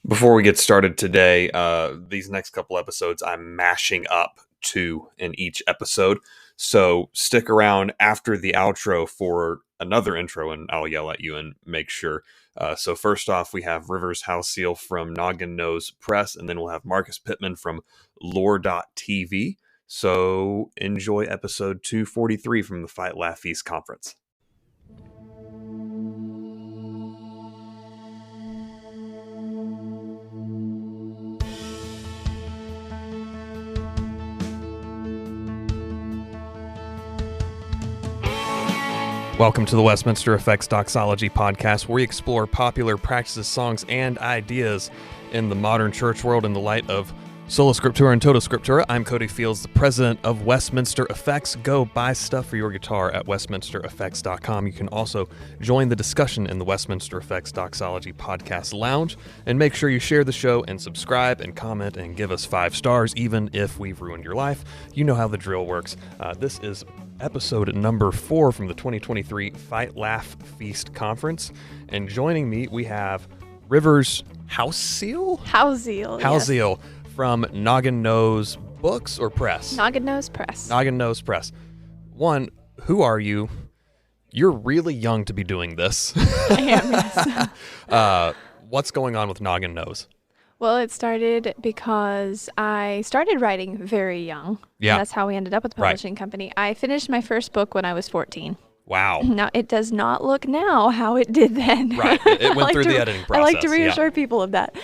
Before we get started today, these next couple episodes, I'm mashing up two in each episode. So stick around after the outro for another intro, and I'll yell at you and make sure. So first off, we have Rivers Houseal from Nogginnose Press, and then we'll have Marcus Pittman from Lore.tv. So enjoy episode 243 from the Fight Laugh Feast conference. Welcome to the Westminster Effects Doxology Podcast, where we explore popular practices, songs, and ideas in the modern church world in the light of Sola Scriptura and Toto Scriptura. I'm Cody Fields, the president of Westminster Effects. Go buy stuff for your guitar at westminstereffects.com. You can also join the discussion in the Westminster Effects Doxology Podcast Lounge, and make sure you share the show and subscribe and comment and give us 5 stars, even if we've ruined your life. You know how the drill works. This is episode number 4 from the 2023 Fight Laugh Feast Conference. And joining me, we have Rivers Houseal? Houseal, yes. From Nogginnose Books or Press? Nogginnose Press. Nogginnose Press. One, who are you? You're really young to be doing this. I am, yes. What's going on with Nogginnose? Well, it started because I started writing very young. Yeah. That's how we ended up with the publishing company. I finished my first book when I was 14. Wow. Now, it does not look now how it did then. Right. It went through the editing process. I like to reassure people of that.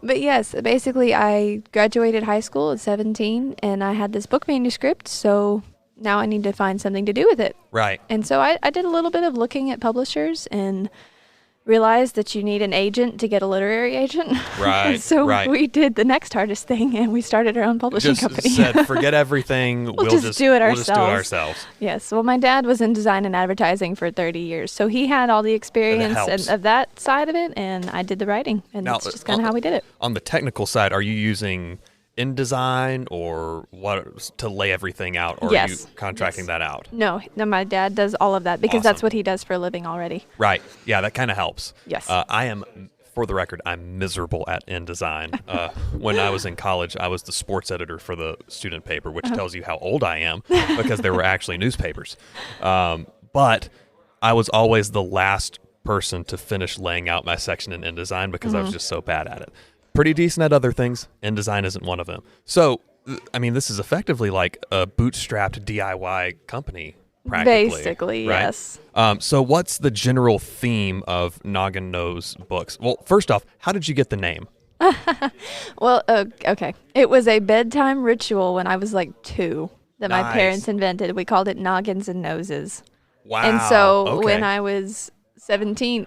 But yes, basically, I graduated high school at 17, and I had this book manuscript, so now I need to find something to do with it. Right. And so I did a little bit of looking at publishers and realized that you need an agent to get a literary agent. Right. So we did the next hardest thing, and we started our own publishing company. Said, forget everything. We'll just do it ourselves. We'll just do it ourselves. Yes. Well, my dad was in design and advertising for 30 years, so he had all the experience of that side of it, and I did the writing, and that's just kind of how we did it. On the technical side, are you using InDesign or what to lay everything out, or yes. are you contracting that out? No, my dad does all of that because that's what he does for a living already. Right. Yeah, that kind of helps. Yes. I am, for the record, I'm miserable at InDesign. When I was in college, I was the sports editor for the student paper, which tells you how old I am because there were actually newspapers. But I was always the last person to finish laying out my section in InDesign because I was just so bad at it. Pretty decent at other things. InDesign isn't one of them. So, I mean, this is effectively like a bootstrapped DIY company, practically. Basically, right? yes. So what's the general theme of Nogginnose Books? Well, first off, how did you get the name? Well, okay. It was a bedtime ritual when I was like 2 that Nice. my parents invented. We called it Noggins and Noses. Wow. And so okay. when I was 17,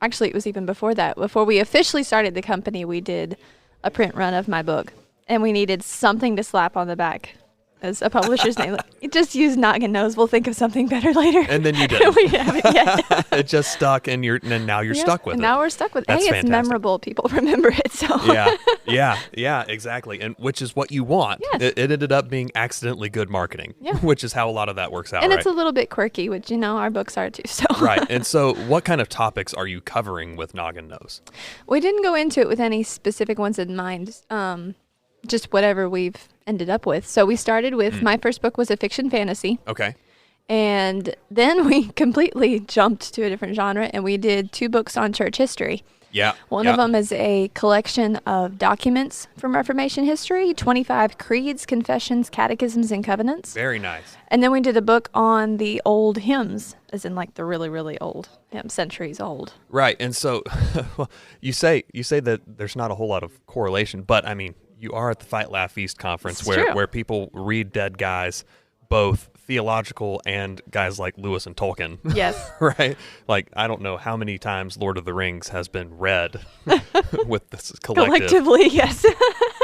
actually it was even before that, before we officially started the company, we did a print run of my book, and we needed something to slap on the back as a publisher's name. Like, just use Nogginnose. We'll think of something better later. And then you did. We haven't yet. It just stuck, and now you're stuck with and it. Now we're stuck with it. That's Hey, fantastic. it's memorable. People remember it. So Yeah, exactly. And which is what you want. Yes. It ended up being accidentally good marketing, which is how a lot of that works out, and right? it's a little bit quirky, which, our books are too. So Right. And so what kind of topics are you covering with Nogginnose? We didn't go into it with any specific ones in mind. Just whatever we've ended up with. So we started with, my first book was a fiction fantasy. Okay. And then we completely jumped to a different genre, and we did 2 books on church history. Yeah. One of them is a collection of documents from Reformation history, 25 creeds, confessions, catechisms, and covenants. Very nice. And then we did a book on the old hymns, as in like the really, really old hymns, centuries old. Right. And so well, you say that there's not a whole lot of correlation, but I mean, you are at the Fight Laugh Feast conference where people read dead guys, both theological and guys like Lewis and Tolkien. Yes. Right? Like, I don't know how many times Lord of the Rings has been read with this collective. Collectively, yes.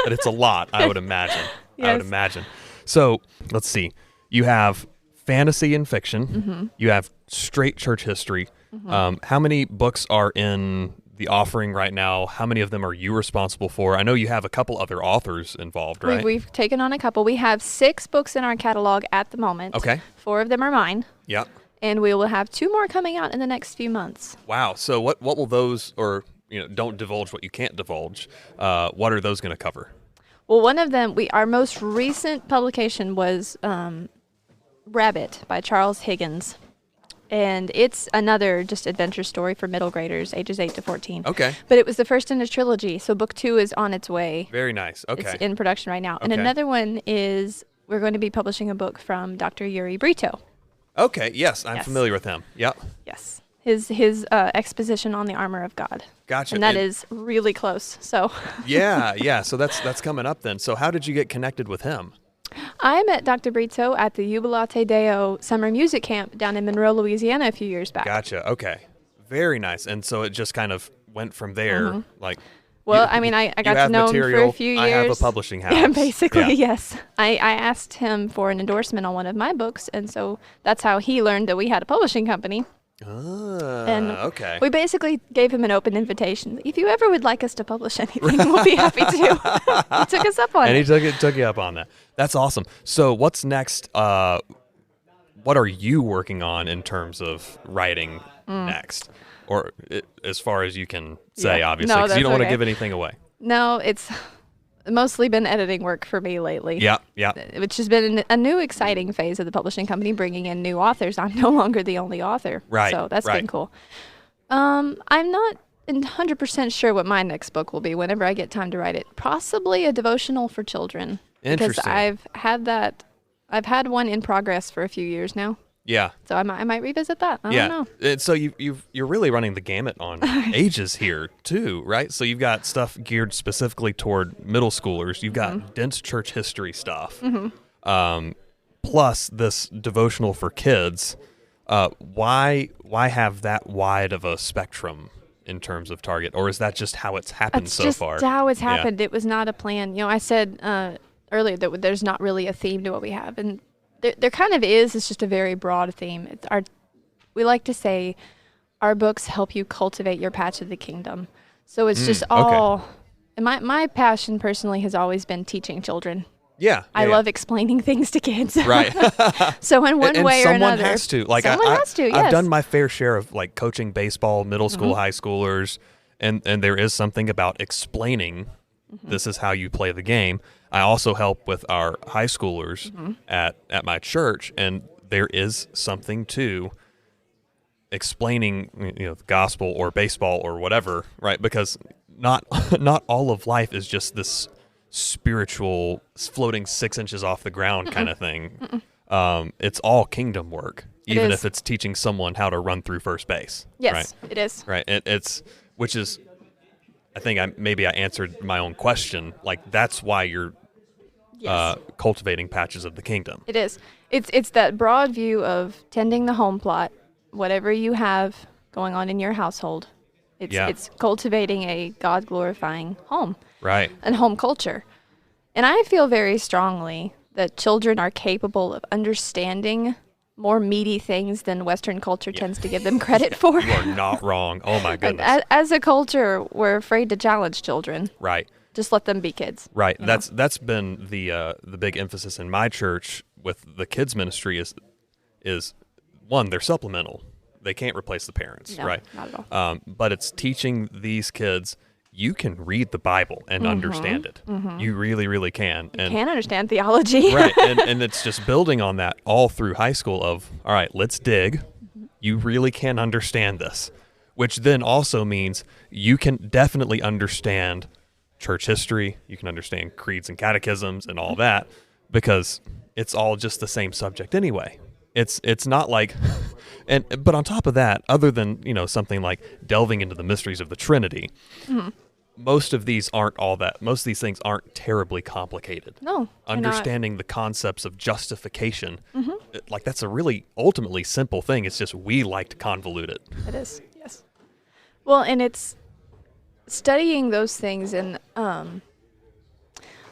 But it's a lot, I would imagine. Yes. I would imagine. So, let's see. You have fantasy and fiction. You have straight church history. How many books are in the offering right now? How many of them are you responsible for? I know you have a couple other authors involved, right? We've taken on a couple. We have 6 books in our catalog at the moment. Okay. 4 of them are mine. Yep. And we will have 2 more coming out in the next few months. Wow. So what will those, or don't divulge what you can't divulge. What are those going to cover? Well, one of them, our most recent publication was Rabbit by Charles Higgins. And it's another just adventure story for middle graders, ages 8 to 14. Okay. But it was the first in a trilogy, so book 2 is on its way. Very nice. Okay. It's in production right now. Okay. And another one is we're going to be publishing a book from Dr. Yuri Brito. Okay. Yes, I'm familiar with him. Yep. Yes. His exposition on the armor of God. Gotcha. And that is really close. So. Yeah. So that's coming up then. So how did you get connected with him? I met Dr. Brito at the Jubilate Deo summer music camp down in Monroe, Louisiana a few years back. Gotcha. Okay. Very nice. And so it just kind of went from there. Like. Well, I got to know him for a few years. I have a publishing house. Yeah, basically, yes. I asked him for an endorsement on one of my books, and so that's how he learned that we had a publishing company. Okay. We basically gave him an open invitation. If you ever would like us to publish anything, we'll be happy to. He took us up on it. And he took you up on that. That's awesome. So what's next? What are you working on in terms of writing next? Or as far as you can say, obviously, because you don't want to give anything away. No, it's mostly been editing work for me lately. Yeah. Which has been a new exciting phase of the publishing company, bringing in new authors. I'm no longer the only author. Right. So that's been cool. I'm not 100% sure what my next book will be whenever I get time to write it. Possibly a devotional for children. Interesting. Because I've had one in progress for a few years now. Yeah. So I might revisit that. I don't know. And so you're really running the gamut on ages here too, right? So you've got stuff geared specifically toward middle schoolers. You've got dense church history stuff, plus this devotional for kids. Why have that wide of a spectrum in terms of target, or is that just how it's happened so far? It's just how it's happened. It was not a plan. I said earlier that there's not really a theme to what we have, and there kind of is. It's just a very broad theme. We like to say our books help you cultivate your patch of the kingdom. So it's just all. And my passion personally has always been teaching children. Yeah. I love explaining things to kids. Right. So in one way or another. Someone has to. Like someone has to, yes. I've done my fair share of like coaching baseball, middle school, high schoolers, and there is something about explaining this is how you play the game. I also help with our high schoolers at my church, and there is something to explaining the gospel or baseball or whatever, right? Because not all of life is just this spiritual floating 6 inches off the ground kind of thing. It's all kingdom work, even if it's teaching someone how to run through first base. Yes, right? It is. Right. Which is, I think I answered my own question. Like, that's why you're cultivating patches of the kingdom. It is. It's that broad view of tending the home plot, whatever you have going on in your household. It's cultivating a God-glorifying home. Right. And home culture. And I feel very strongly that children are capable of understanding more meaty things than Western culture tends to give them credit for. You are not wrong. Oh, my goodness. As a culture, we're afraid to challenge children. Right. Just let them be kids. Right. That's been the big emphasis in my church with the kids ministry is one, they're supplemental. They can't replace the parents, right? Not at all. But it's teaching these kids you can read the Bible and understand it. You really, really can. You can understand theology. Right. And it's just building on that all through high school of, all right, let's dig. You really can understand this, which then also means you can definitely understand church history. You can understand creeds and catechisms and all that because it's all just the same subject anyway. It's not like, but on top of that, other than, something like delving into the mysteries of the Trinity, most of these things aren't terribly complicated. No. Understanding the concepts of justification, like that's a really ultimately simple thing. It's just we like to convolute it. It is, yes. Well, and it's studying those things and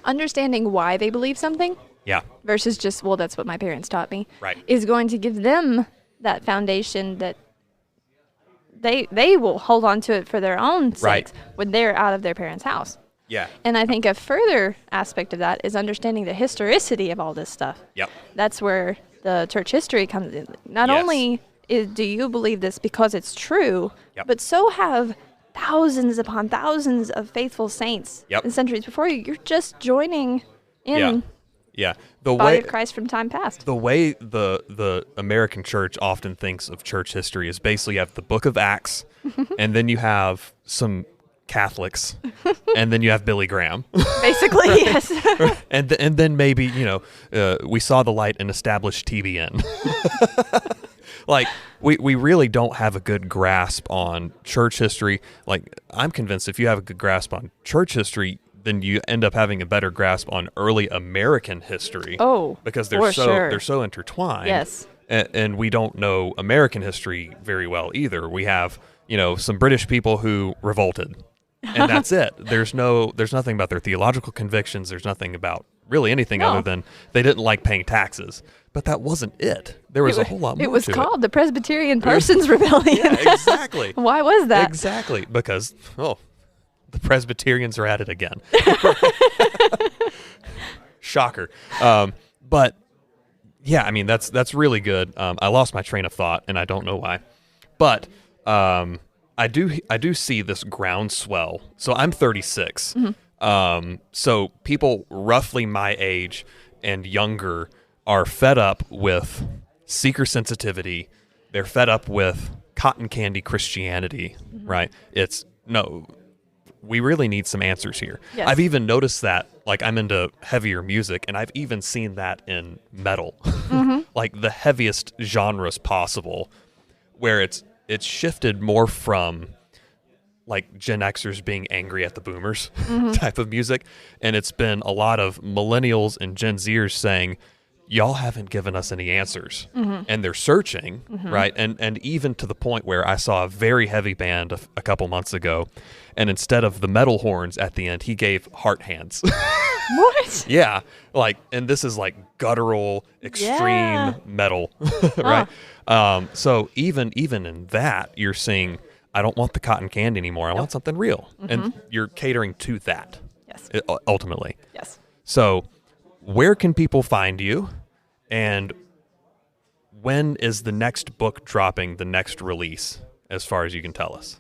understanding why they believe something. Yeah. Versus just, well, that's what my parents taught me. Right. Is going to give them that foundation that they will hold on to it for their own sakes when they're out of their parents' house. Yeah. And I think a further aspect of that is understanding the historicity of all this stuff. Yep. That's where the church history comes in. Not only do you believe this because it's true, but so have thousands upon thousands of faithful saints and centuries before you. You're just joining in the body of Christ from time past. The way the American church often thinks of church history is basically you have the book of Acts, and then you have some Catholics, and then you have Billy Graham. Basically, yes. and then maybe, we saw the light and established TBN. Like, we really don't have a good grasp on church history. Like, I'm convinced if you have a good grasp on church history, then you end up having a better grasp on early American history. Oh, because they're so intertwined. Yes. And we don't know American history very well either. We have, some British people who revolted, and that's it. There's nothing about their theological convictions. There's nothing about really anything other than they didn't like paying taxes. But that wasn't it. There was a whole lot more to it. It was called the Presbyterian Parsons Rebellion. Yeah, exactly. Why was that? Exactly. Because, the Presbyterians are at it again. Shocker. But, yeah, I mean, that's really good. I lost my train of thought, and I don't know why. But I do see this groundswell. So I'm 36. So people roughly my age and younger are fed up with seeker sensitivity. They're fed up with cotton candy Christianity, right? We really need some answers here. Yes. I've even noticed that, like, I'm into heavier music, and I've even seen that in metal, like the heaviest genres possible, where it's shifted more from like Gen Xers being angry at the boomers type of music, and it's been a lot of millennials and Gen Zers saying, y'all haven't given us any answers. And they're searching, right? And even to the point where I saw a very heavy band a couple months ago, and instead of the metal horns at the end, he gave heart hands. What? Yeah. And this is like guttural, extreme metal, right? So even in that, you're seeing, I don't want the cotton candy anymore. I want something real. And you're catering to that. Yes. Ultimately. Yes. So where can people find you, and when is the next book dropping, the next release, as far as you can tell us?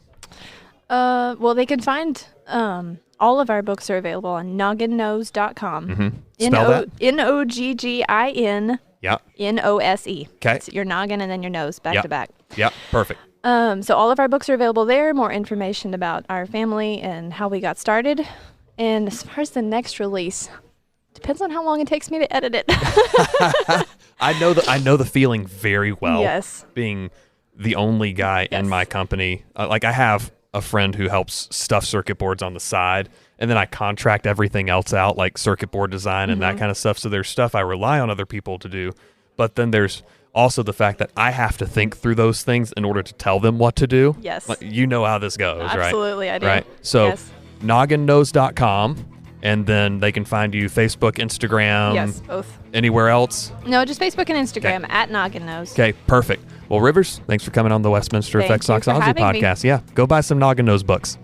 Well, they can find all of our books are available on Nogginnose.com. Spell that. Noggin. Yeah. Nose. Okay. It's your noggin and then your nose back to back. Yeah, perfect. So all of our books are available there. More information about our family and how we got started. And as far as the next release, depends on how long it takes me to edit it. I know the feeling very well. Yes. Being the only guy in my company. Like, I have a friend who helps stuff circuit boards on the side, and then I contract everything else out, like circuit board design and that kind of stuff. So there's stuff I rely on other people to do, but then there's also the fact that I have to think through those things in order to tell them what to do. Yes. Like, you know how this goes, right? Absolutely, I do. Right. So Nogginnose.com, and then they can find you Facebook, Instagram. Yes, both. Anywhere else? No, just Facebook and Instagram at Nogginnose. Okay, perfect. Well, Rivers, thanks for coming on the Westminster Effects Doxology podcast. Yeah, go buy some Nogginnose books.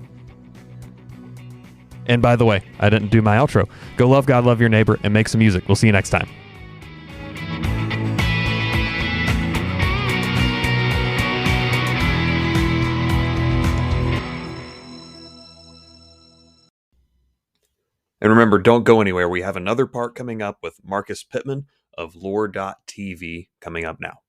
And by the way, I didn't do my outro. Go love God, love your neighbor, and make some music. We'll see you next time. And remember, don't go anywhere. We have another part coming up with Marcus Pittman of Lore.tv coming up now.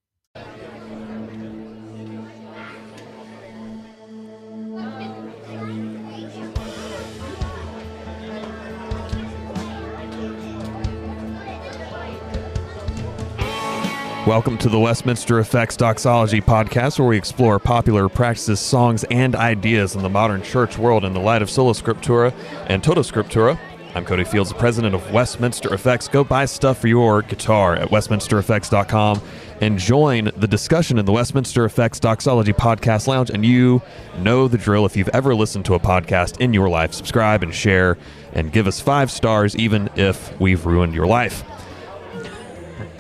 Welcome to the Westminster Effects Doxology podcast, where we explore popular practices, songs, and ideas in the modern church world in the light of Sola Scriptura and Tota Scriptura. I'm Cody Fields, the president of Westminster Effects. Go buy stuff for your guitar at westminstereffects.com and join the discussion in the Westminster Effects Doxology Podcast Lounge. And you know the drill. If you've ever listened to a podcast in your life, subscribe and share and give us 5 stars, even if we've ruined your life.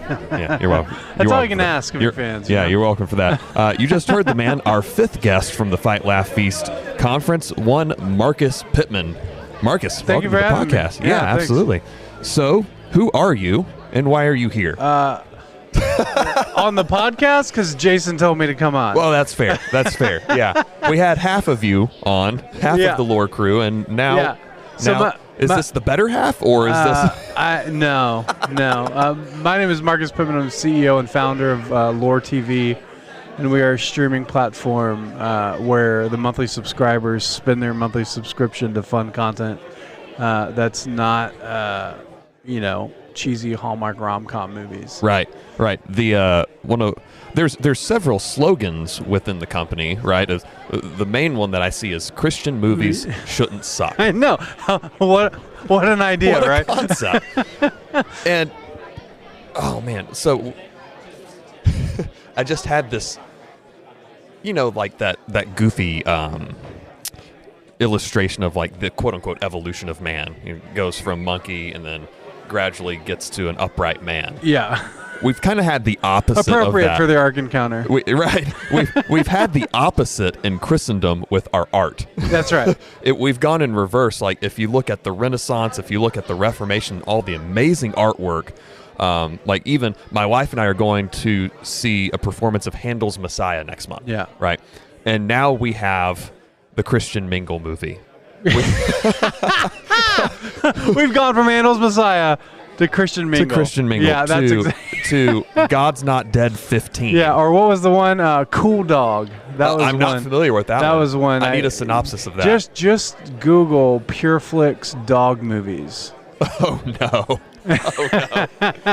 Yeah, you're welcome. That's all you can ask of your fans. Yeah, you're welcome for that. You just heard the man, our 5th guest from the Fight, Laugh, Feast conference, one Marcus Pittman. Marcus, welcome to the podcast. Yeah, absolutely. So, who are you, and why are you here? On the podcast, because Jason told me to come on. Well, that's fair. That's fair. Yeah. we had half of you on, half of the lore crew, and now, is this the better half, or is this? No. My name is Marcus Pittman. I'm CEO and founder of Lore TV, and we are a streaming platform where the monthly subscribers spend their monthly subscription to fund content that's not, cheesy Hallmark rom-com movies. Right. There's several slogans within the company, right? The main one that I see is Christian movies shouldn't suck. I know. What an idea, what a right? concept. And oh man, so I just had this, like that goofy illustration of like the quote unquote evolution of man. It goes from monkey and then gradually gets to an upright man. Yeah. We've kind of had the opposite appropriate of that. for the Ark Encounter. We've had the opposite in Christendom with our art. That's right. We've gone in reverse. Like if you look at the Renaissance, if you look at the Reformation, all the amazing artwork. Like even my wife and I are going to see a performance of Handel's Messiah next month. Yeah. Right. And now we have the Christian Mingle movie. We've gone from Handel's Messiah to Christian Mingle. Yeah, to God's Not Dead 15. Yeah, or what was the one? Cool Dog. That was I'm not familiar with that one. That was one. I need a synopsis of that. Just Google PureFlix dog movies. Oh no.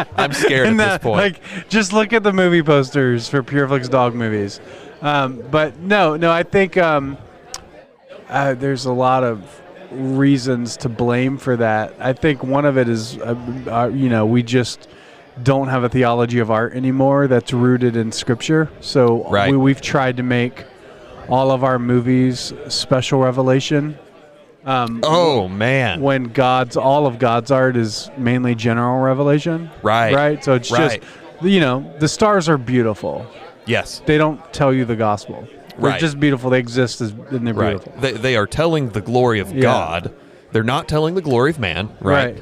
I'm scared at this point. Like, just look at the movie posters for PureFlix dog movies. But no, I think there's a lot of reasons to blame for that. I think one of it is, we just don't have a theology of art anymore that's rooted in Scripture. So we've tried to make all of our movies special revelation. Oh man! When all of God's art is mainly general revelation. Right. So it's just, the stars are beautiful. Yes. They don't tell you the gospel. They're just beautiful. They exist and they're beautiful. They are telling the glory of God. They're not telling the glory of man. Right.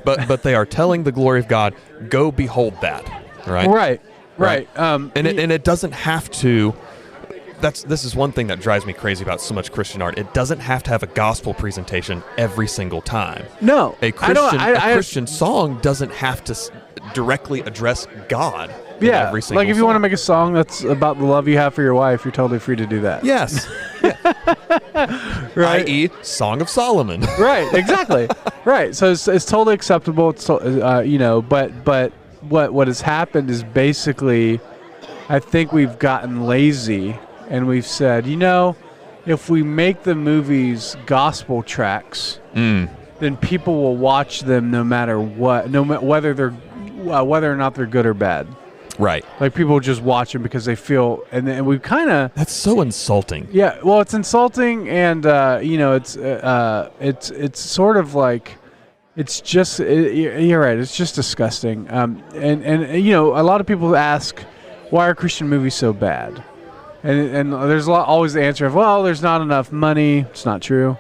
but they are telling the glory of God. Go behold that. Right. And it doesn't have to. This is one thing that drives me crazy about so much Christian art. It doesn't have to have a gospel presentation every single time. No. A Christian song doesn't have to directly address God. Yeah, every single like if you want to make a song that's about the love you have for your wife, you're totally free to do that. Yes. Right. I.e., Song of Solomon. Right, exactly. Right. So it's totally acceptable. It's but what has happened is basically, I think we've gotten lazy and we've said, if we make the movies gospel tracks, then people will watch them no matter what, whether or not they're good or bad. Right. Like people just watch them because they feel, and we kind of. That's so insulting. Yeah. Well, it's insulting, and it's sort of like, it's just. You're right. It's just disgusting. And a lot of people ask, why are Christian movies so bad? And there's always the answer of, well, there's not enough money. It's not true.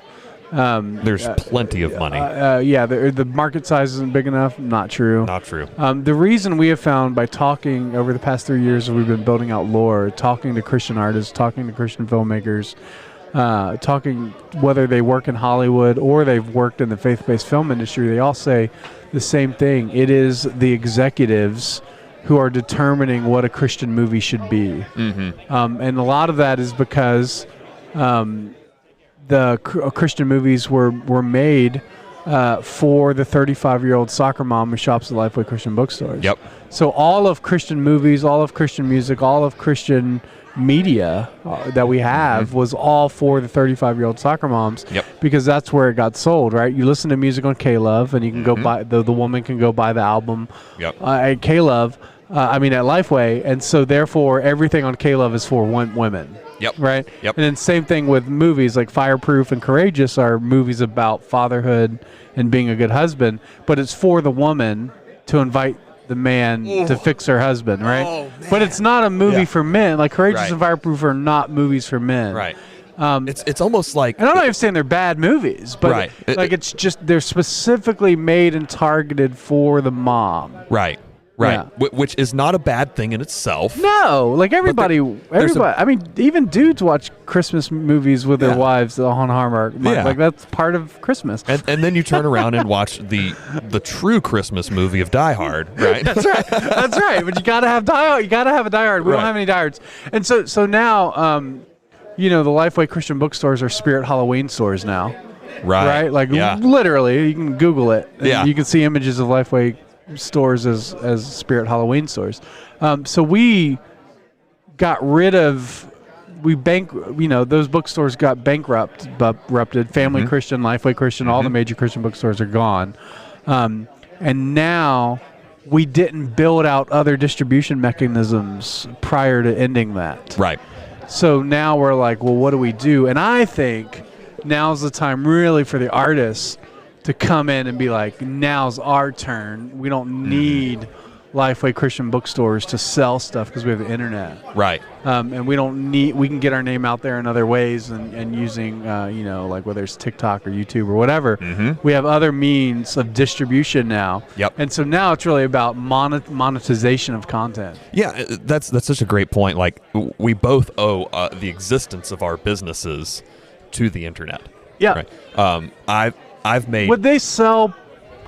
There's plenty of money. The market size isn't big enough. Not true. Not true. The reason we have found by talking over the past 3 years, we've been building out lore, talking to Christian artists, talking to Christian filmmakers, talking whether they work in Hollywood or they've worked in the faith-based film industry, they all say the same thing. It is the executives who are determining what a Christian movie should be. Mm-hmm. And a lot of that is because the Christian movies were made for the 35-year-old soccer mom who shops at Lifeway Christian bookstores. Yep. So all of Christian movies, all of Christian music, all of Christian media that we have was all for the 35-year-old soccer moms. Yep. Because that's where it got sold, right? You listen to music on K-Love, and you can go buy the woman can go buy the album at K-Love. At Lifeway, and so therefore everything on K-Love is for women. Yep. Right? Yep. And then same thing with movies like Fireproof and Courageous are movies about fatherhood and being a good husband, but it's for the woman to invite the man to fix her husband, right? Oh, but it's not a movie for men. Like Courageous and Fireproof are not movies for men. Right. It's almost like... And I'm not even saying they're bad movies, but right. it's just they're specifically made and targeted for the mom. Right. Right. Which is not a bad thing in itself. No, like everybody. I mean, even dudes watch Christmas movies with their wives on Hallmark. Like that's part of Christmas. And then you turn around and watch the true Christmas movie of Die Hard, right? That's right. That's right. But you gotta have You gotta have a Die Hard. We don't have any Die Hards. And so now, the Lifeway Christian bookstores are Spirit Halloween stores now. Right. Like literally, you can Google it. And you can see images of Lifeway stores as Spirit Halloween stores. So we got rid of those bookstores got bankrupted. Family Christian, Lifeway Christian, all the major Christian bookstores are gone. And now we didn't build out other distribution mechanisms prior to ending that. Right. So now we're like, well, what do we do? And I think now's the time really for the artists to come in and be like, now's our turn. We don't need Lifeway Christian bookstores to sell stuff because we have the internet. Right. And we can get our name out there in other ways and using, like whether it's TikTok or YouTube or whatever. We have other means of distribution now. Yep. And so now it's really about monetization of content. Yeah, that's such a great point. Like, we both owe the existence of our businesses to the internet. Yeah. Right. I've made... Would they sell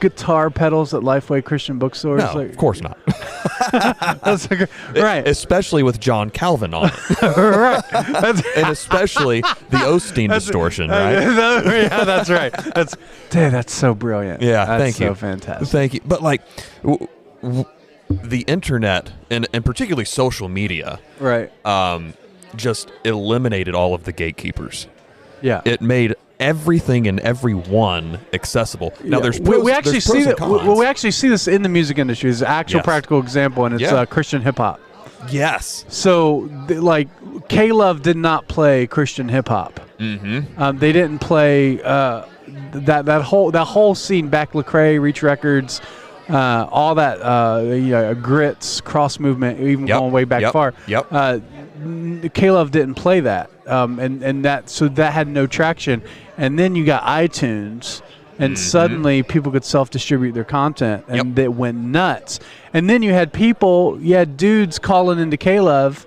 guitar pedals at Lifeway Christian bookstores? No, of course not. Right. Especially with John Calvin on it. Right. And especially the Osteen distortion, right? Yeah, that's right. That's so brilliant. Yeah, that's thank you. so fantastic. Thank you. But like the internet and particularly social media, right? Just eliminated all of the gatekeepers. Yeah. It made everything and everyone accessible. Now there's pros, we actually there's pros see and that. cons. We actually see this in the music industry. It's an actual practical example, and it's Christian hip hop. Yes. So, K-Love did not play Christian hip hop. They didn't play that whole scene. Back Lecrae, Reach Records, all that grits, cross movement, even going way back far. K-Love didn't play that, and that had no traction. And then you got iTunes, and suddenly people could self-distribute their content, and it went nuts. And then you had dudes calling into K-Love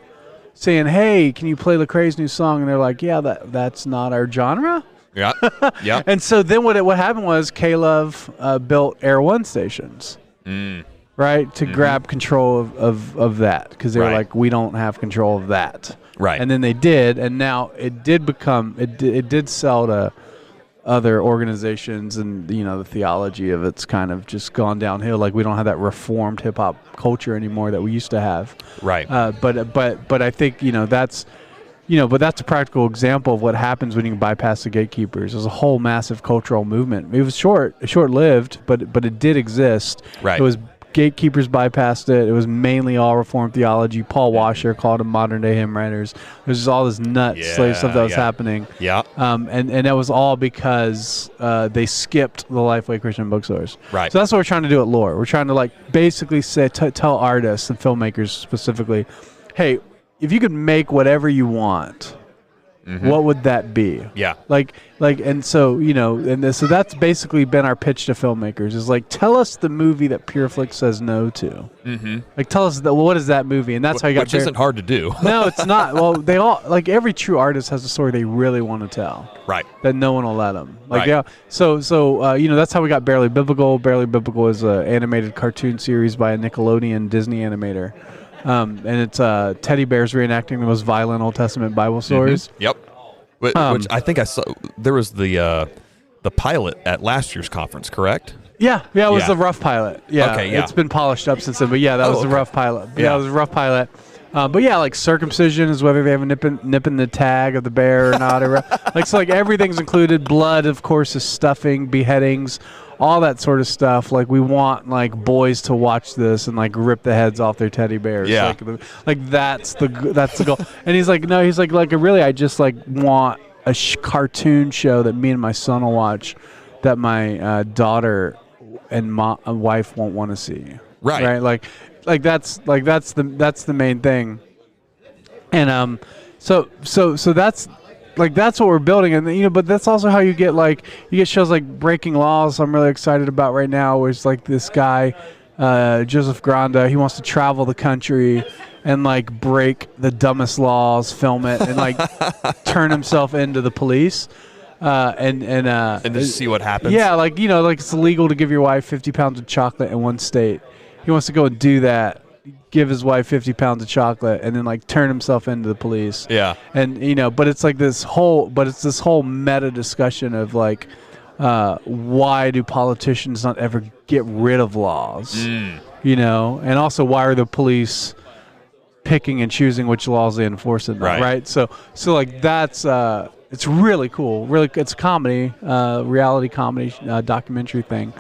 saying, "Hey, can you play Lecrae's new song?" And they're like, "Yeah, that's not our genre." Yeah. And so then what happened was K-Love built Air One stations. Right, to grab control of that, because they were like, we don't have control of that. Right. And then they did, and now it did sell to other organizations, and the theology of it's kind of just gone downhill. Like, we don't have that reformed hip hop culture anymore that we used to have. Right. But I think that's a practical example of what happens when you bypass the gatekeepers. There's a whole massive cultural movement. It was short-lived, but it did exist. Right. It was gatekeepers bypassed it. It was mainly all Reformed theology. Paul Washer called them modern-day hymn writers. There's just all this slave stuff that was happening. Yeah. And that was all because they skipped the Lifeway Christian bookstores. Right. So that's what we're trying to do at Lore. We're trying to basically tell artists and filmmakers specifically, hey, if you could make whatever you want, what would that be? Yeah. So that's basically been our pitch to filmmakers is tell us the movie that PureFlix says no to. Tell us what is that movie? And that's how you got. Which isn't hard to do. No, it's not. Well, they all every true artist has a story they really want to tell. Right. That no one will let them. So that's how we got Barely Biblical. Barely Biblical is an animated cartoon series by a Nickelodeon Disney animator. And it's teddy bears reenacting the most violent Old Testament Bible stories. Yep. Which I think I saw. There was the pilot at last year's conference, correct? Yeah, it was the rough pilot. Yeah, okay, it's been polished up since then. But that was the rough pilot. Yeah, it was a rough pilot. But circumcision is whether they have a nip in the tag of the bear or not. Everything's included. Blood, of course, is stuffing, beheadings, all that sort of stuff. We want boys to watch this and rip the heads off their teddy bears. Yeah. That's the goal. And he's like, no, really, I just want a cartoon show that me and my son will watch that my daughter and wife won't want to see. Right. Right. That's the main thing. And so that's that's what we're building, and but that's also how you get shows like Breaking Laws. I'm really excited about right now, where it's this guy Joseph Granda. He wants to travel the country and like break the dumbest laws, film it, and like turn himself into the police. And just see what happens. Yeah, like like it's illegal to give your wife 50 pounds of chocolate in one state. He wants to go and do that. Give his wife 50 pounds of chocolate and then like turn himself into the police. Yeah. And but it's like this whole meta discussion of like why do politicians not ever get rid of laws? And also why are the police picking and choosing which laws they enforce it, right? So like that's it's really cool. Really, it's a comedy, reality comedy documentary thing.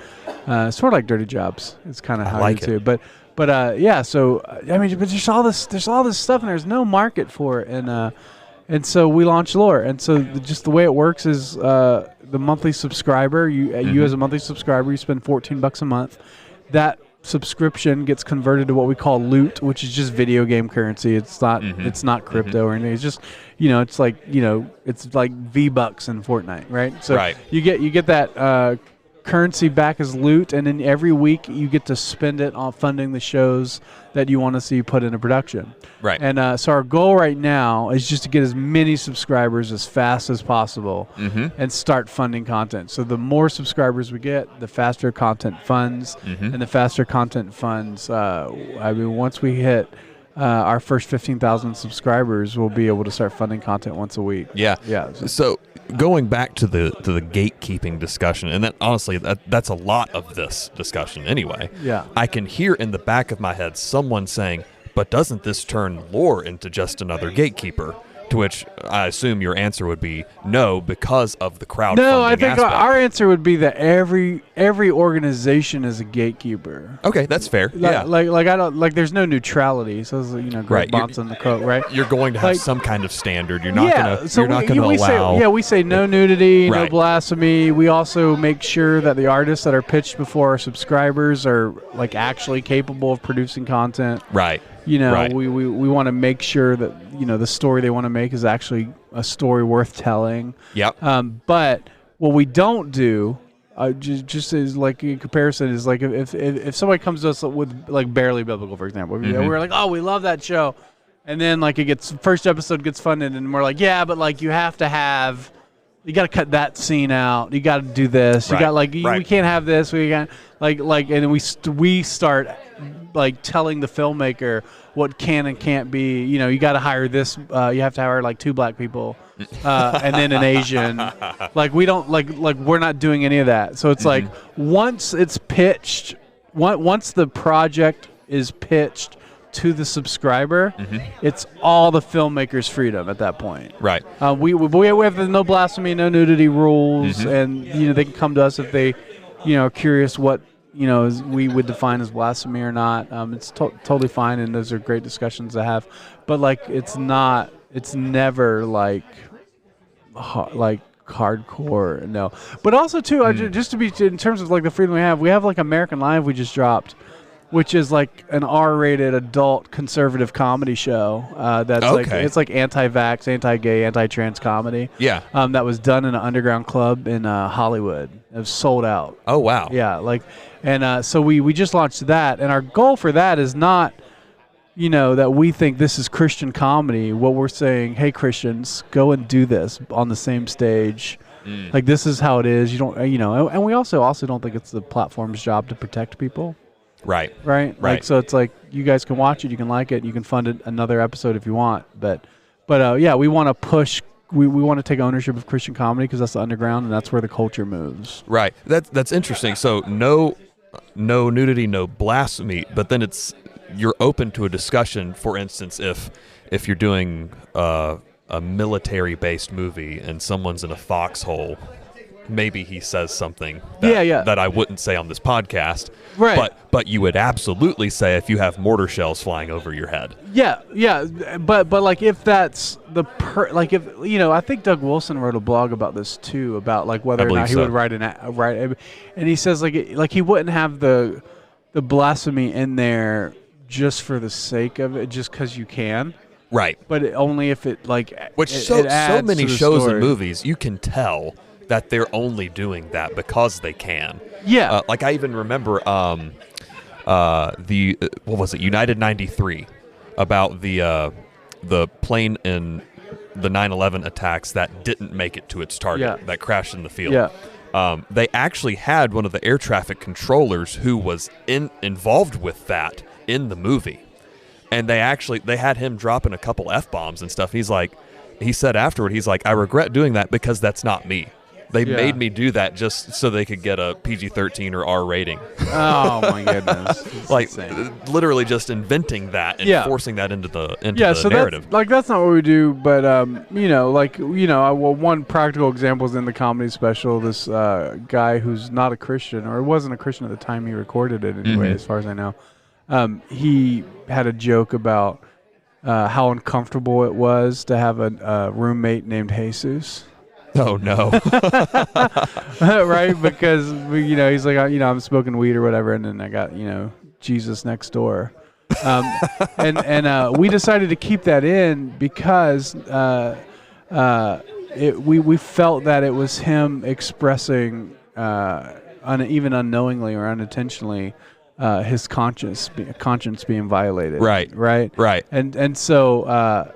Sort of like Dirty Jobs. It's kind of how I like you do it. But yeah. So I mean, but there's all this stuff, and there's no market for it, and so we launched Lore, and so just the way it works is the monthly subscriber. You as a monthly subscriber, you spend $14 a month. That subscription gets converted to what we call loot, which is just video game currency. It's not crypto or anything. It's just it's like it's like V-Bucks in Fortnite, right? So you get that currency back as loot, and then every week you get to spend it on funding the shows that you want to see put into production. Right. And so our goal right now is just to get as many subscribers as fast as possible and start funding content. So the more subscribers we get, the faster content funds, and the faster content funds. Once we hit our first 15,000 subscribers, we'll be able to start funding content once a week. Yeah. Yeah. So going back to the gatekeeping discussion, and that honestly that's a lot of this discussion anyway. Yeah. I can hear in the back of my head someone saying, "But doesn't this turn Lore into just another gatekeeper?" To which I assume your answer would be no, because of the crowdfunding. No, I think aspect. our answer would be that every organization is a gatekeeper. Okay, that's fair. Like I don't like. There's no neutrality. So Greg Bonson the quote, right? You're going to have some kind of standard. You're not going to allow. We say no nudity, no Right. blasphemy. We also make sure that the artists that are pitched before our subscribers are like actually capable of producing content. Right. Right. we want to make sure that the story they want to make is actually a story worth telling. Yep. But what we don't do, just as like in comparison, is like if somebody comes to us with like Barely Biblical, for example, we're like, oh, we love that show, and then like first episode gets funded, and we're like, yeah, but like you got to cut that scene out. You got to do this. You got we can't have this. We got and then we start like telling the filmmaker what can and can't be. You got to hire this. You have to hire like 2 black people, and then an Asian. Like we don't we're not doing any of that. So it's like once it's pitched, once the project is pitched to the subscriber, it's all the filmmaker's freedom at that point. Right. We have the no blasphemy, no nudity rules, and they can come to us if they, are curious what we would define as blasphemy or not. It's totally fine, and those are great discussions to have. But like, it's never like hardcore. No. But also too, just to be in terms of like the freedom we have like American Live we just dropped, which is like an R-rated adult conservative comedy show. That's it's like anti-vax, anti-gay, anti-trans comedy. Yeah. That was done in an underground club in Hollywood. It was sold out. Oh wow. Yeah. So we just launched that, and our goal for that is not, that we think this is Christian comedy. What we're saying, hey Christians, go and do this on the same stage. Like this is how it is. You don't, and we also don't think it's the platform's job to protect people. Right. Like, so it's like you guys can watch it, you can like it, you can fund it another episode if you want. But yeah, we want to push. We want to take ownership of Christian comedy because that's the underground and that's where the culture moves. Right. That's interesting. So no nudity, no blasphemy, but then you're open to a discussion. For instance, if you're doing a military-based movie and someone's in a foxhole, maybe he says something that I wouldn't say on this podcast. Right. But you would absolutely say if you have mortar shells flying over your head. Yeah. But like if that's I think Doug Wilson wrote a blog about this too, about like whether or not he would write and he says like he wouldn't have the blasphemy in there just for the sake of it, just because you can. Right. But only if it so many shows and movies you can tell that they're only doing that because they can. Yeah. Like I even remember what was it, United 93, about the plane in the 9/11 attacks that didn't make it to its target, that crashed in the field. Yeah. They actually had one of the air traffic controllers who was involved with that in the movie, and they had him dropping a couple F-bombs and stuff. He said afterward, he's like, I regret doing that because that's not me. They made me do that just so they could get a PG-13 or R rating. Oh my goodness! Like insane. Literally just inventing that and forcing that into the so narrative. That's not what we do. But one practical example is in the comedy special. This guy who's not a Christian, or wasn't a Christian at the time he recorded it anyway, as far as I know. He had a joke about how uncomfortable it was to have a roommate named Jesus. Oh no! Right, because he's like, I'm smoking weed or whatever, and then I got Jesus next door, and we decided to keep that in because we felt that it was him expressing, even unknowingly or unintentionally, his conscience being violated. Right. And so but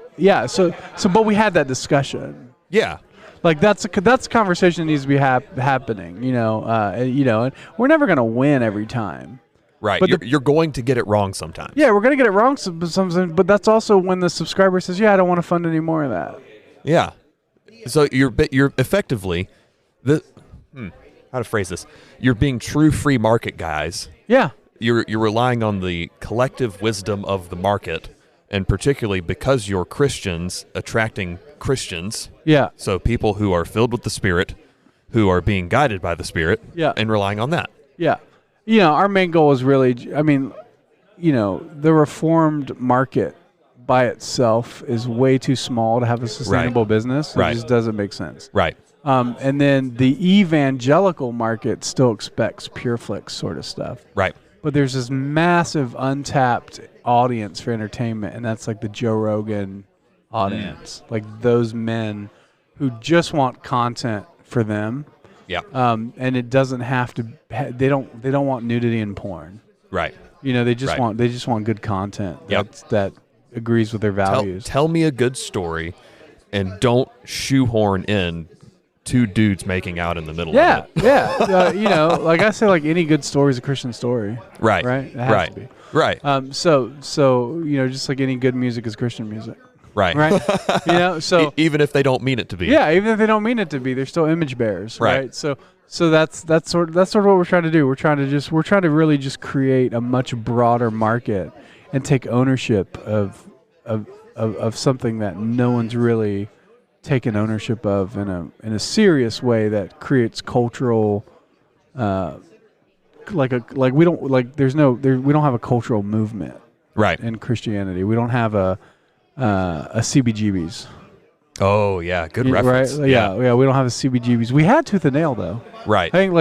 we had that discussion. Yeah. Like that's a conversation that needs to be happening, and we're never going to win every time. Right. But you're going to get it wrong sometimes. Yeah, we're going to get it wrong sometimes, but that's also when the subscriber says, "Yeah, I don't want to fund any more of that." Yeah. So you're effectively how to phrase this? You're being true free market guys. Yeah. You're relying on the collective wisdom of the market, and particularly because you're Christians, attracting Christians. Yeah. So people who are filled with the Spirit, who are being guided by the Spirit, and relying on that. Yeah. Our main goal is really, the Reformed market by itself is way too small to have a sustainable business. It just doesn't make sense. Right. And then the evangelical market still expects pure flicks sort of stuff. Right. But there's this massive untapped audience for entertainment, and that's like the Joe Rogan audience, like those men who just want content for them. Yeah. And it doesn't have to. They don't want nudity and porn. Right. They just want good content. That agrees with their values. Tell me a good story, and don't shoehorn in two dudes making out in the middle of it. Yeah. Like I say, like any good story is a Christian story. Right. Right. It has to be. Right. So just like any good music is Christian music. Right. Right. So even if they don't mean it to be. Yeah, even if they don't mean it to be, they're still image bearers. Right. So that's sort of what we're trying to do. We're trying to really just create a much broader market and take ownership of something that no one's really taken ownership of in a serious way that creates cultural we don't have a cultural movement in Christianity. We don't have a CBGBs. Oh yeah, good reference. Right? Yeah, we don't have a CBGBs. We had Tooth and Nail though. Right. I think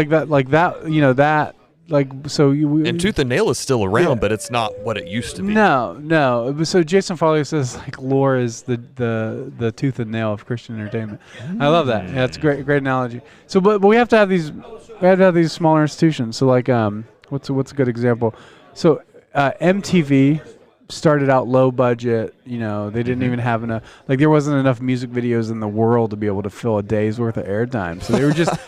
and Tooth and Nail is still around, but it's not what it used to be. No. So Jason Foley says like lore is the tooth and nail of Christian entertainment. I love that. Yeah, it's a great analogy. So, but we have to have these smaller institutions. So like what's a good example? So MTV started out low budget. They didn't even have enough. Like there wasn't enough music videos in the world to be able to fill a day's worth of airtime. So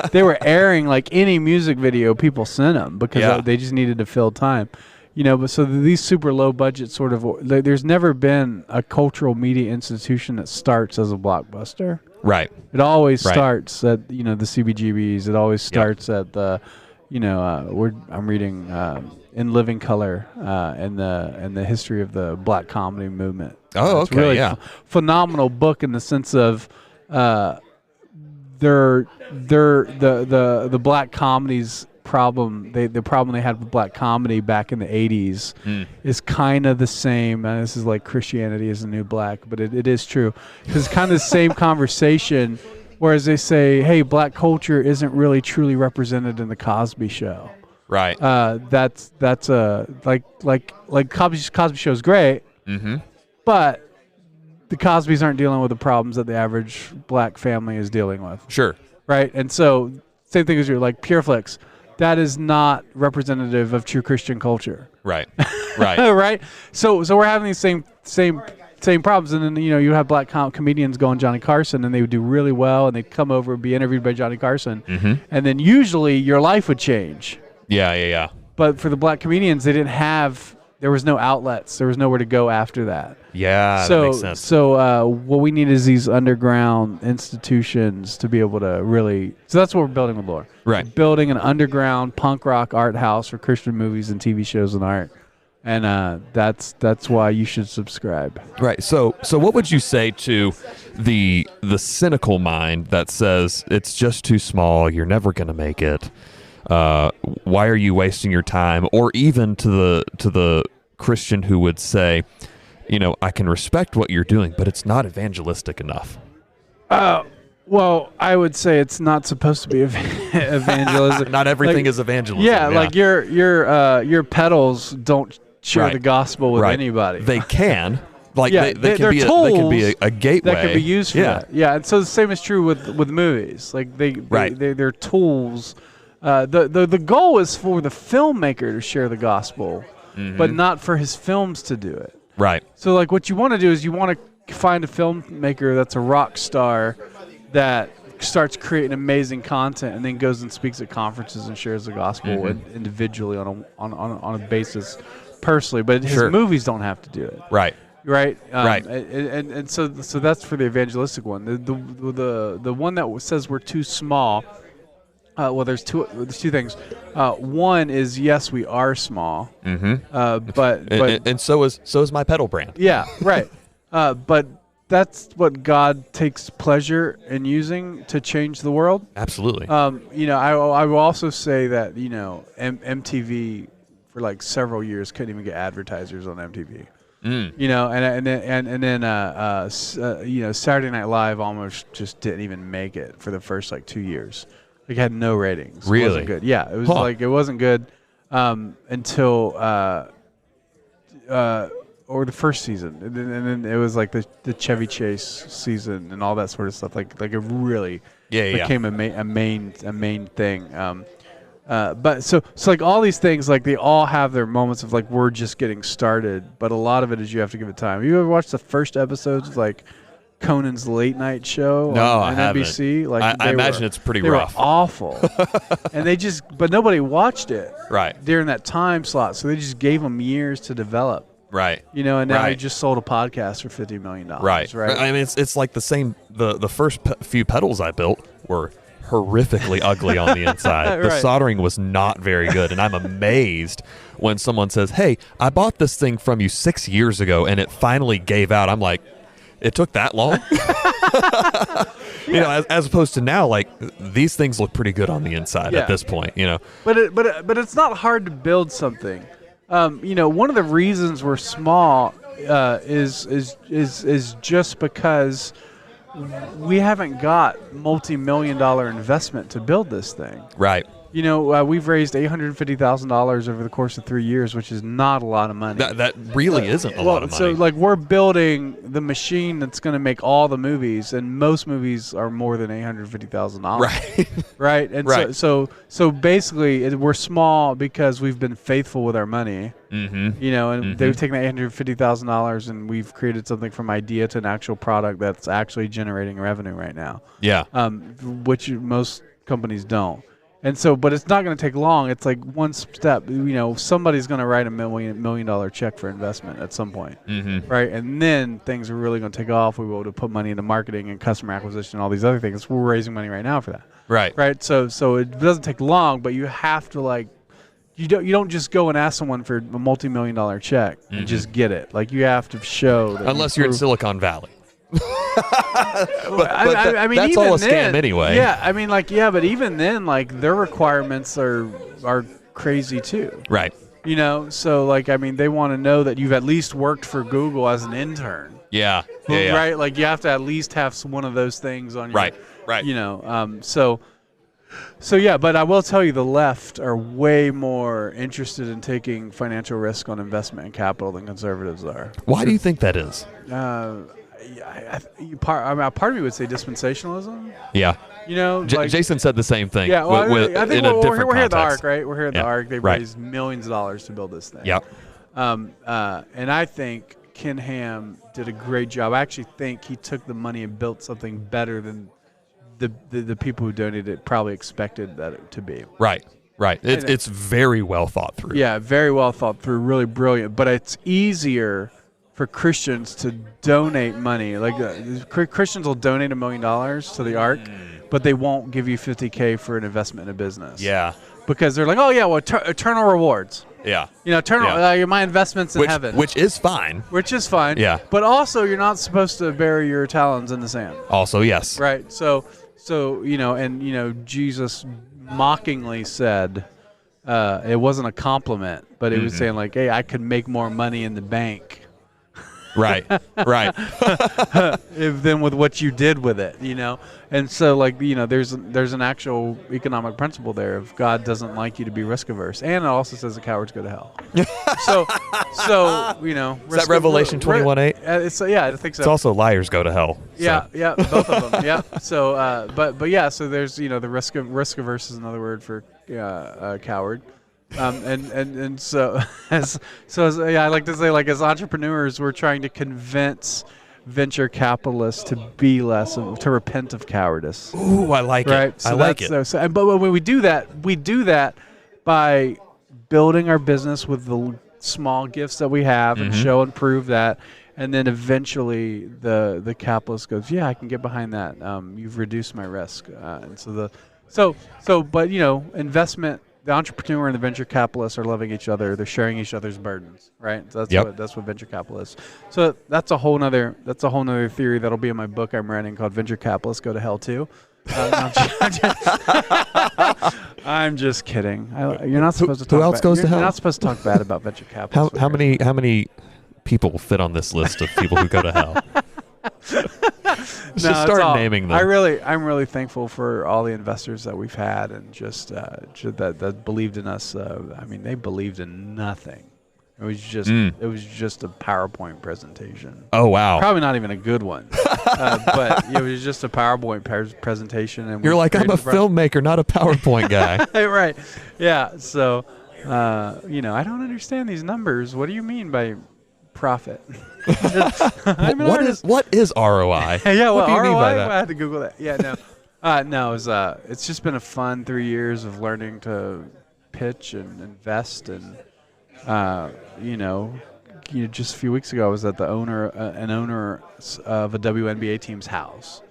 they were airing like any music video people sent them because they just needed to fill time. But so these super low budget sort of. There's never been a cultural media institution that starts as a blockbuster. Right. It always starts at the CBGBs. It always starts at the. I'm reading In Living Color and the history of the black comedy movement. Oh, it's okay, really phenomenal book in the sense of the black comedies problem. The problem they had with black comedy back in the 80s is kind of the same. And this is like Christianity is the new black, but it is true. It's kind of the same conversation. Whereas they say, hey, black culture isn't really truly represented in the Cosby Show. Right. That's Cosby Show is great, but the Cosbys aren't dealing with the problems that the average black family is dealing with. Sure. Right. And so same thing as you're like Pure Flix. That is not representative of true Christian culture. Right. Right. Right. So we're having these same problems, and then you have black comedians going Johnny Carson, and they would do really well, and they'd come over and be interviewed by Johnny Carson, and then usually your life would change. Yeah. But for the black comedians, there was no outlets, there was nowhere to go after that. Yeah, that makes sense. So what we need is these underground institutions to be able to really. So that's what we're building with Lore. Right. We're building an underground punk rock art house for Christian movies and TV shows and art. And that's why you should subscribe. Right. So what would you say to the cynical mind that says it's just too small, you're never going to make it? Why are you wasting your time? Or even to the Christian who would say, I can respect what you're doing, but it's not evangelistic enough. Well, I would say it's not supposed to be evangelism. Not everything is evangelism. Yeah, like your pedals don't share the gospel with anybody. They can. Like they can be tools they can be a gateway that can be used for that. Yeah, and so the same is true with movies. Like they're tools. The goal is for the filmmaker to share the gospel, but not for his films to do it. Right. So like what you want to do is you want to find a filmmaker that's a rock star that starts creating amazing content and then goes and speaks at conferences and shares the gospel individually on a basis personally, but his movies don't have to do it. Right. Right. Right. And so that's for the evangelistic one. The one that says we're too small. Well, there's two things. One is yes, we are small. But and so is my pedal brand. Yeah. Right. But that's what God takes pleasure in using to change the world. Absolutely. I will also say that MTV for like several years couldn't even get advertisers on MTV. And then Saturday Night Live almost just didn't even make it for the first like 2 years. Like it had no ratings. Really? It wasn't good. Yeah, it was like it wasn't good until or the first season, and then it was like the Chevy Chase season and all that sort of stuff. Like it really became a main thing. But so like all these things, like they all have their moments of like we're just getting started, but a lot of it is you have to give it time. You ever watched the first episodes of like Conan's late night show on NBC? Like I imagine it's pretty They rough. were awful, and but nobody watched it during that time slot, so they just gave them years to develop. Right. And now he just sold a podcast for $50 million. Right. I mean, it's like the same. The first few pedals I built were horrifically ugly on the inside. The soldering was not very good, and I'm amazed when someone says, "Hey, I bought this thing from you 6 years ago, and it finally gave out." I'm like, "It took that long?" As opposed to now, like these things look pretty good on the inside at this point. But it's not hard to build something. One of the reasons we're small is just because we haven't got multi-million-dollar investment to build this thing. Right. We've raised $850,000 over the course of 3 years, which is not a lot of money. That really isn't a lot of money. So, like, we're building the machine that's going to make all the movies, and most movies are more than $850,000. Right. Right. And so basically, we're small because we've been faithful with our money. And they've taken that $850,000, and we've created something from idea to an actual product that's actually generating revenue right now. Yeah. Which most companies don't. And so, but it's not going to take long. It's like one step. Somebody's going to write a $1 million check for investment at some point, right? And then things are really going to take off. We will be able to put money into marketing and customer acquisition and all these other things. We're raising money right now for that. Right. So it doesn't take long, but you have to you don't just go and ask someone for a multi-million-dollar check and just get it. Like you have to show that. Unless you're in Silicon Valley. I mean, that's even all a then, scam anyway. Yeah, I mean, but even then, their requirements are crazy too. Right. So they want to know that you've at least worked for Google as an intern. Yeah. Right. Like you have to at least have one of those things on your. Right. So yeah, but I will tell you, the left are way more interested in taking financial risk on investment and capital than conservatives are. Why do you think that is? Part of me would say dispensationalism. Yeah. You know, Jason said the same thing. Yeah, well, I think in a different we're here at the context. Ark, right? We're here at the Ark. They Right. raised millions of dollars to build this thing. Yep. And I think Ken Ham did a great job. I actually think he took the money and built something better than the people who donated it probably expected that it to be. Right. It's very well thought through. Yeah, very well thought through, really brilliant. But it's easier for Christians to donate money. Like Christians will donate $1 million to the Ark, but they won't give you $50K for an investment in a business. Yeah. Because they're like, oh yeah, well, eternal rewards. Yeah. You know, my investments in heaven. Which is fine. Which is fine. Yeah. But also, you're not supposed to bury your talons in the sand. Also, yes. Right. So Jesus mockingly said it wasn't a compliment, but it was saying like, hey, I could make more money in the bank. Right. Than with what you did with it, And so there's an actual economic principle there of God doesn't like you to be risk averse. And it also says the cowards go to hell. so Is that Revelation 21:8? I think so. It's also liars go to hell. Yeah, both of them. Yeah. So so there's the risk averse is another word for coward. And so I like to say, like, as entrepreneurs, we're trying to convince venture capitalists to be to repent of cowardice. Ooh, I like it. So I like it. But when we do that by building our business with the small gifts that we have and show and prove that. And then eventually the capitalist goes, yeah, I can get behind that. You've reduced my risk. But investment. The entrepreneur and the venture capitalists are loving each other. They're sharing each other's burdens, right? So that's what venture capital is. So that's a whole nother theory that'll be in my book I'm writing called Venture Capitalists Go to Hell Too. I'm just kidding. You're not supposed to talk. Who else goes to hell? You're not supposed to talk bad about venture capitalists. How many people fit on this list of people who go to hell? Just start naming them. I'm really thankful for all the investors that we've had and just that believed in us. They believed in nothing. It was just a PowerPoint presentation. Oh wow! Probably not even a good one, but it was just a PowerPoint presentation. And you're like, I'm a filmmaker, not a PowerPoint guy. Right? Yeah. So I don't understand these numbers. What do you mean by profit? What is ROI? Yeah, what do you ROI? mean by that? I had to Google that. Yeah, no. It's just been a fun 3 years of learning to pitch and invest, and just a few weeks ago I was at an owner of a WNBA team's house.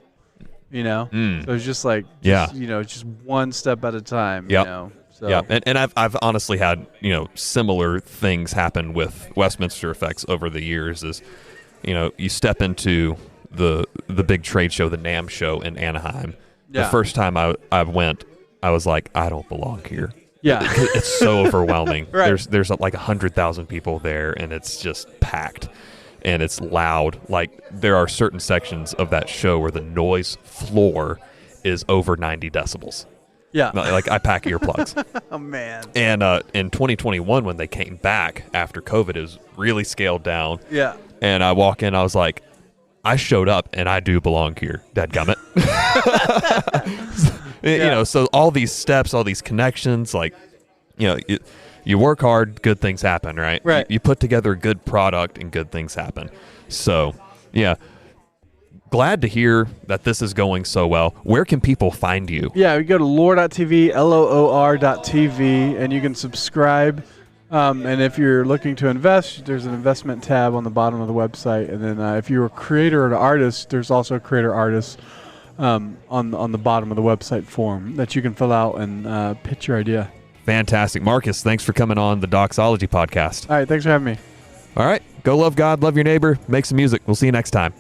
So it was just like just one step at a time. Yep. So. Yeah, and I've honestly had similar things happen with Westminster Effects over the years. Is you step into the big trade show, the NAMM show in Anaheim. Yeah. The first time I went, I was like, I don't belong here. Yeah, it's so overwhelming. Right. There's like 100,000 people there, and it's just packed, and it's loud. Like there are certain sections of that show where the noise floor is over 90 decibels. Yeah. Like I pack earplugs. Oh, man. And in 2021, when they came back after COVID, it was really scaled down. Yeah. And I walk in, I was like, I showed up and I do belong here, dadgummit. So all these steps, all these connections, like, you work hard, good things happen, right? Right. You put together a good product and good things happen. So, yeah. Glad to hear that this is going so well. Where can people find you? Yeah, we go to loor.tv, LOOR.tv, and you can subscribe. And if you're looking to invest, there's an investment tab on the bottom of the website. And then if you're a creator or an artist, there's also a creator artist on the bottom of the website form that you can fill out and pitch your idea. Fantastic. Marcus, thanks for coming on the Doxology podcast. All right, thanks for having me. All right, go love God, love your neighbor, make some music. We'll see you next time.